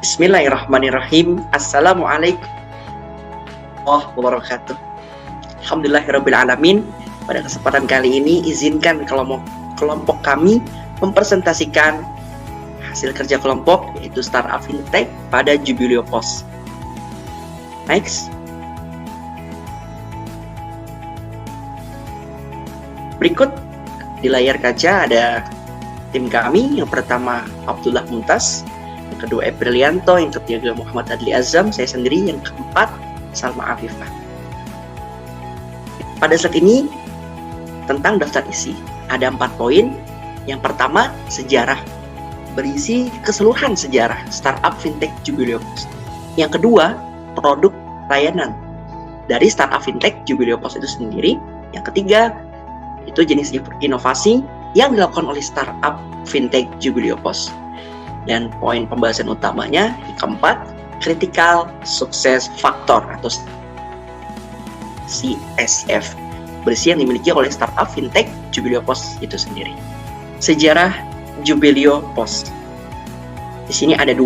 Bismillahirrahmanirrahim. Assalamualaikum warahmatullahi wabarakatuh. Alhamdulillahirrabbilalamin. Pada kesempatan kali ini izinkan kelompok kami mempresentasikan hasil kerja kelompok yaitu Startup Fintech pada Jubileo Post. Next. Berikut di layar kaca ada tim kami. Yang pertama Abdullah Muntas, yang kedua Eprilianto, yang ketiga Muhammad Adli Azam, saya sendiri, yang keempat Salma Afifah. Pada saat ini tentang daftar isi ada 4 poin. Yang pertama sejarah, berisi keseluruhan sejarah Startup Fintech Jubileo Post. Yang kedua produk layanan dari Startup Fintech Jubileo Post itu sendiri. Yang ketiga itu jenis inovasi yang dilakukan oleh Startup Fintech Jubileo Post. Dan poin pembahasan utamanya yang keempat, Critical Success Factor atau CSF, berisi yang dimiliki oleh Startup Fintech Jubileo Post itu sendiri. Sejarah Jubileo Post. Di sini ada 2,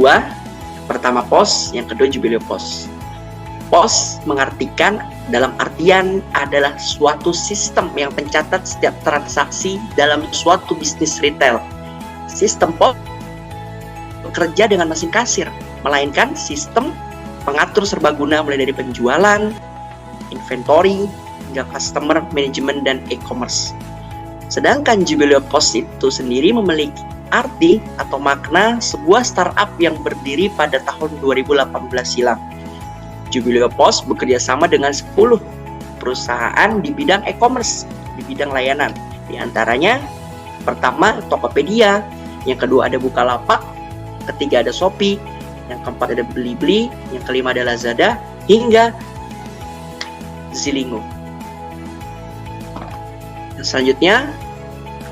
pertama Post, yang kedua Jubileo Post. Post mengartikan dalam artian adalah suatu sistem yang mencatat setiap transaksi dalam suatu bisnis retail. Sistem Post bekerja dengan mesin kasir, melainkan sistem pengatur serbaguna mulai dari penjualan, inventory, hingga customer management dan e-commerce. Sedangkan Jubileo Post itu sendiri memiliki arti atau makna sebuah startup yang berdiri pada tahun 2018 silam. Jubileo Post bekerja sama dengan 10 perusahaan di bidang e-commerce, di bidang layanan. Di antaranya, pertama Tokopedia, yang kedua ada Bukalapak, ketiga ada Shopee, yang keempat ada Blibli, yang kelima ada Lazada, hingga Zilingo. Yang selanjutnya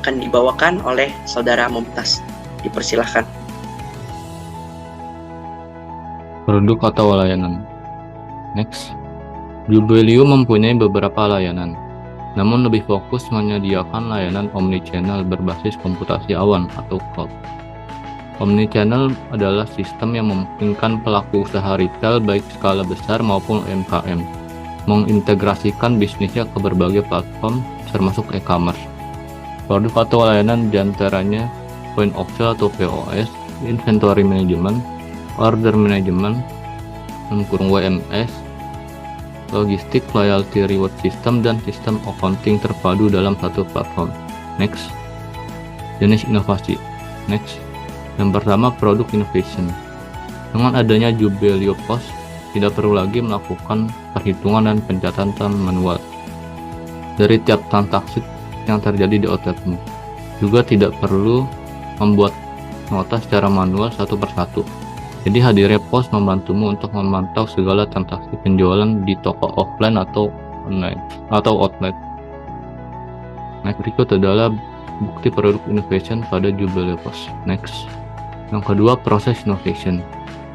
akan dibawakan oleh Saudara Mumtaz. Dipersilahkan. Produk atau layanan. Next. Jubileo mempunyai beberapa layanan, namun lebih fokus menyediakan layanan omnichannel berbasis komputasi awan atau cloud. Omnichannel adalah sistem yang memungkinkan pelaku usaha retail baik skala besar maupun UMKM mengintegrasikan bisnisnya ke berbagai platform termasuk e-commerce. Produk atau layanan diantaranya point of sale atau POS, inventory management, order management, WMS, logistik, loyalty reward system, dan sistem accounting terpadu dalam satu platform. Next. Jenis inovasi. Next. Yang pertama, produk innovation. Dengan adanya Jubileo Post, tidak perlu lagi melakukan perhitungan dan pencatatan manual dari tiap transaksi yang terjadi di outletmu. Juga tidak perlu membuat nota secara manual satu persatu. Jadi hadirnya Post membantumu untuk memantau segala transaksi penjualan di toko offline atau online atau outlet. Next, berikut adalah bukti produk innovation pada Jubileo Post. Next. Yang kedua, proses innovation.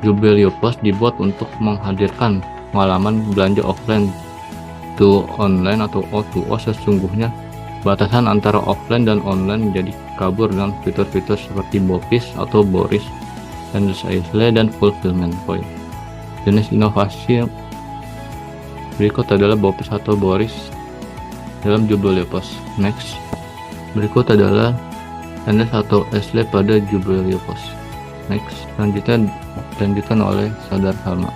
Jubileo Post dibuat untuk menghadirkan pengalaman belanja offline to online atau O2O. Sesungguhnya batasan antara offline dan online menjadi kabur dengan fitur-fitur seperti BOPIS atau BORIS, dan fulfillment point. Jenis inovasi berikut adalah BOPIS atau BORIS dalam Jubileo Post. Next. Berikut adalah NS atau SLE pada Jubileo Post. Next. Lanjutkan oleh Saudara Salma.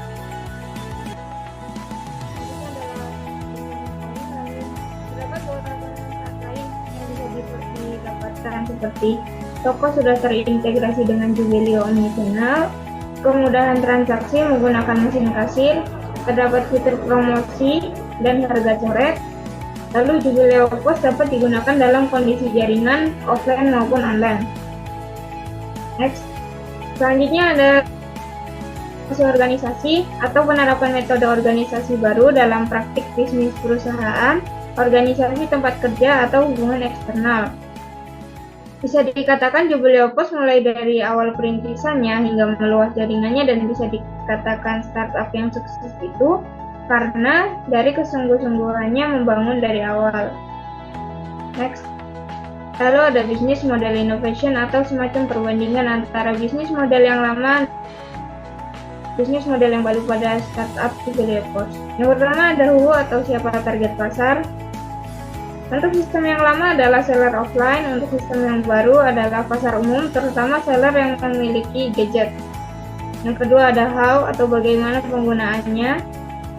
Seperti toko sudah terintegrasi dengan Jubileo Omnichannel, kemudahan transaksi menggunakan mesin kasir, terdapat fitur promosi dan harga coret. Lalu Jubileo Post dapat digunakan dalam kondisi jaringan offline maupun online. Next. Selanjutnya ada organisasi atau penerapan metode organisasi baru dalam praktik bisnis perusahaan, organisasi tempat kerja atau hubungan eksternal. Bisa dikatakan Jubileo Post mulai dari awal perintisannya hingga meluas jaringannya dan bisa dikatakan startup yang sukses itu karena dari kesungguh-sungguhannya membangun dari awal. Next. Lalu ada bisnis model innovation atau semacam perbandingan antara bisnis model yang lama bisnis model yang baru pada startup Jubilee Post. Yang pertama ada who atau siapa target pasar. Untuk sistem yang lama adalah seller offline, untuk sistem yang baru adalah pasar umum, terutama seller yang memiliki gadget. Yang kedua ada how atau bagaimana penggunaannya.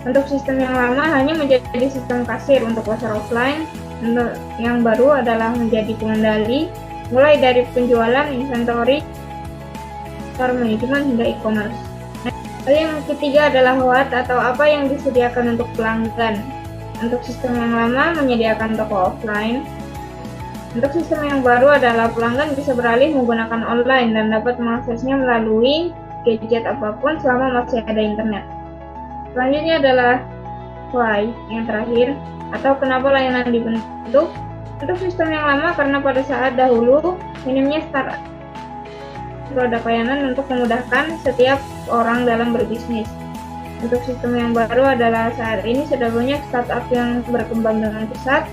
Untuk sistem yang lama hanya menjadi sistem kasir untuk pasar offline. Untuk yang baru adalah menjadi pengendali, mulai dari penjualan, inventory, store management hingga e-commerce. Lalu yang ketiga adalah what atau apa yang disediakan untuk pelanggan. Untuk sistem yang lama menyediakan toko offline. Untuk sistem yang baru adalah pelanggan bisa beralih menggunakan online dan dapat mengaksesnya melalui gadget apapun selama masih ada internet. Selanjutnya adalah why yang terakhir atau kenapa layanan dibentuk. Untuk sistem yang lama karena pada saat dahulu minimnya startup produk layanan untuk memudahkan setiap orang dalam berbisnis. Untuk sistem yang baru adalah saat ini sudah banyak startup yang berkembang dengan pesat.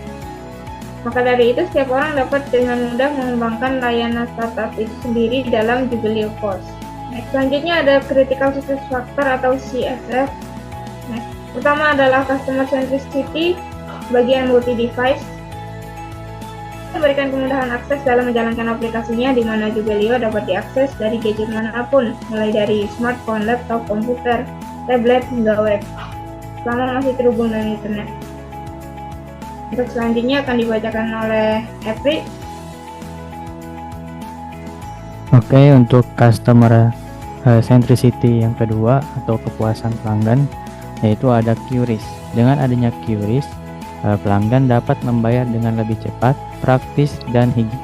Maka dari itu setiap orang dapat dengan mudah mengembangkan layanan startup itu sendiri dalam Jubilee Post. Selanjutnya ada Critical Success Factor atau CSF. Pertama adalah Customer Centricity, bagian multi-device. Memberikan kemudahan akses dalam menjalankan aplikasinya di mana Jubilee dapat diakses dari gadget manapun, mulai dari smartphone, laptop, komputer, tablet hingga web, selama masih terhubung dengan internet. Untuk selanjutnya akan dibacakan oleh Epri. Oke, untuk customer centricity yang kedua atau kepuasan pelanggan, yaitu ada QRIS. Dengan adanya QRIS, pelanggan dapat membayar dengan lebih cepat, praktis, dan higienis.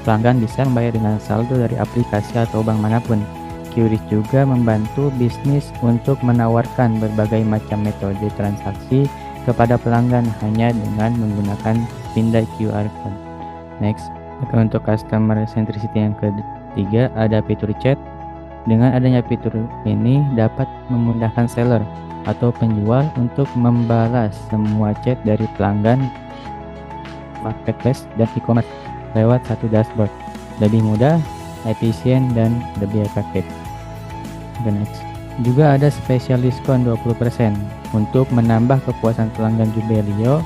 Pelanggan bisa membayar dengan saldo dari aplikasi atau bank manapun. QRIS juga membantu bisnis untuk menawarkan berbagai macam metode transaksi kepada pelanggan hanya dengan menggunakan pindai QR code. Next, untuk customer centricity yang ketiga ada fitur chat. Dengan adanya fitur ini dapat memudahkan seller atau penjual untuk membalas semua chat dari pelanggan marketplace dan e-commerce lewat satu dashboard. Lebih mudah, efisien, dan lebih efektif. Next. Juga ada spesial diskon 20% untuk menambah kepuasan pelanggan Jubilee,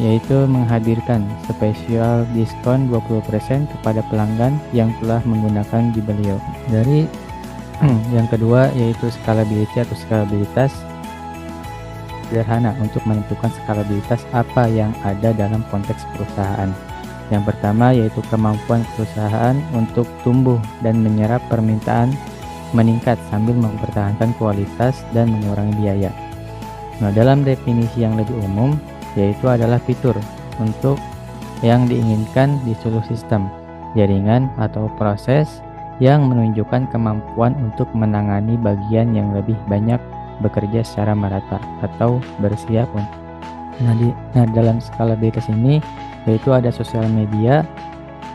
yaitu menghadirkan spesial diskon 20% kepada pelanggan yang telah menggunakan Jubilee. Dari yang kedua yaitu scalability atau skalabilitas. Sederhana untuk menentukan skalabilitas apa yang ada dalam konteks perusahaan. Yang pertama yaitu kemampuan perusahaan untuk tumbuh dan menyerap permintaan meningkat sambil mempertahankan kualitas dan mengurangi biaya. Nah, dalam definisi yang lebih umum yaitu adalah fitur untuk yang diinginkan di seluruh sistem, jaringan atau proses yang menunjukkan kemampuan untuk menangani bagian yang lebih banyak bekerja secara merata atau bersiap untuk. Dalam skalabilitas ini yaitu ada sosial media.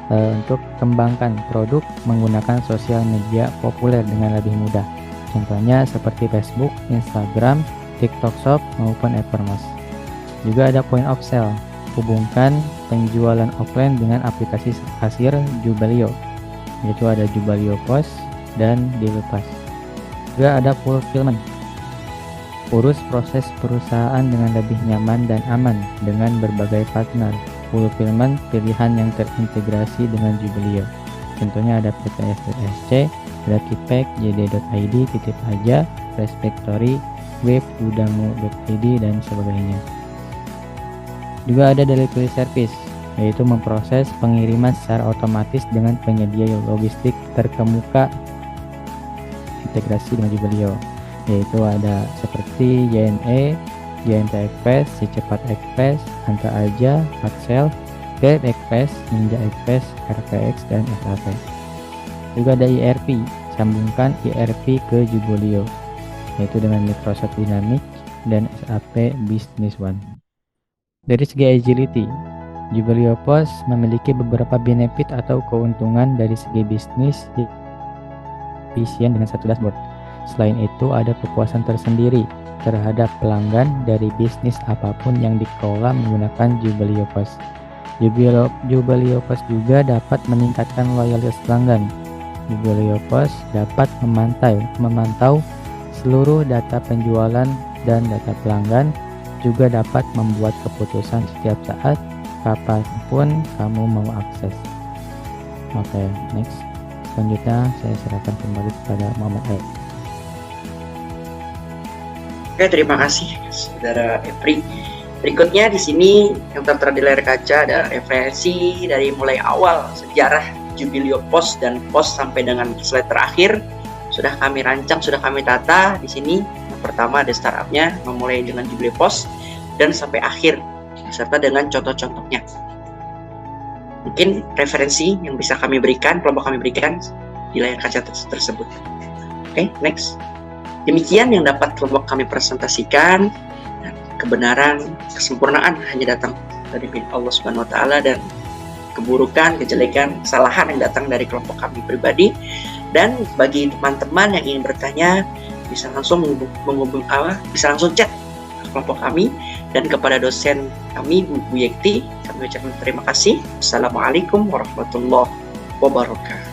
Untuk kembangkan produk menggunakan sosial media populer dengan lebih mudah. Contohnya seperti Facebook, Instagram, TikTok Shop maupun e-commerce. Juga ada point of sale. Hubungkan penjualan offline dengan aplikasi kasir Jubilee, yaitu ada Jubilee Post dan Dilepas. Juga ada fulfillment. Urus proses perusahaan dengan lebih nyaman dan aman dengan berbagai partner. Fulfillment pilihan yang terintegrasi dengan Jubilee. Contohnya ada PTS.sc, Rakipack, JD.id, Titip Aja, Fresh Factory, Web, Udamu.id, dan sebagainya. Juga ada delivery service, yaitu memproses pengiriman secara otomatis dengan penyedia logistik terkemuka integrasi dengan Jubilee, yaitu ada seperti JNE, JNT Express, Cepat Express, Anta Aja, Patsel, Grab Express, Ninja Express, RPX, dan SAP. Juga ada ERP, sambungkan ERP ke Jubilee, yaitu dengan Microsoft Dynamics dan SAP Business One. Dari segi agility, Jubilee Post memiliki beberapa benefit atau keuntungan dari segi bisnis efisien dengan satu dashboard. Selain itu ada kepuasan tersendiri terhadap pelanggan dari bisnis apapun yang dikelola menggunakan Jubilee Post. Jubilee Post juga dapat meningkatkan loyalitas pelanggan Jubelio Pos dapat memantau seluruh data penjualan dan data pelanggan, juga dapat membuat keputusan setiap saat kapanpun kamu mau akses. Oke, next. Selanjutnya saya serahkan kembali kepada Muhammad Aib. Oke, terima kasih Saudara Epri. Berikutnya di sini yang tertera di layar kaca ada referensi dari mulai awal sejarah Jubelio Pos dan Pos sampai dengan slide terakhir. Sudah kami rancang, sudah kami tata di sini. Yang pertama ada startupnya, memulai dengan Jubelio Pos dan sampai akhir, serta dengan contoh-contohnya. Mungkin referensi yang bisa kami berikan, kelompok kami berikan di layar kaca tersebut. Oke, next. Demikian yang dapat kelompok kami presentasikan. Kebenaran, kesempurnaan hanya datang dari Allah Subhanahu wa taala, dan keburukan, kejelekan, kesalahan yang datang dari kelompok kami pribadi. Dan bagi teman-teman yang ingin bertanya, bisa langsung bisa langsung chat ke kelompok kami, dan kepada dosen kami Bu Yekti kami ucapkan terima kasih. Assalamualaikum warahmatullahi wabarakatuh.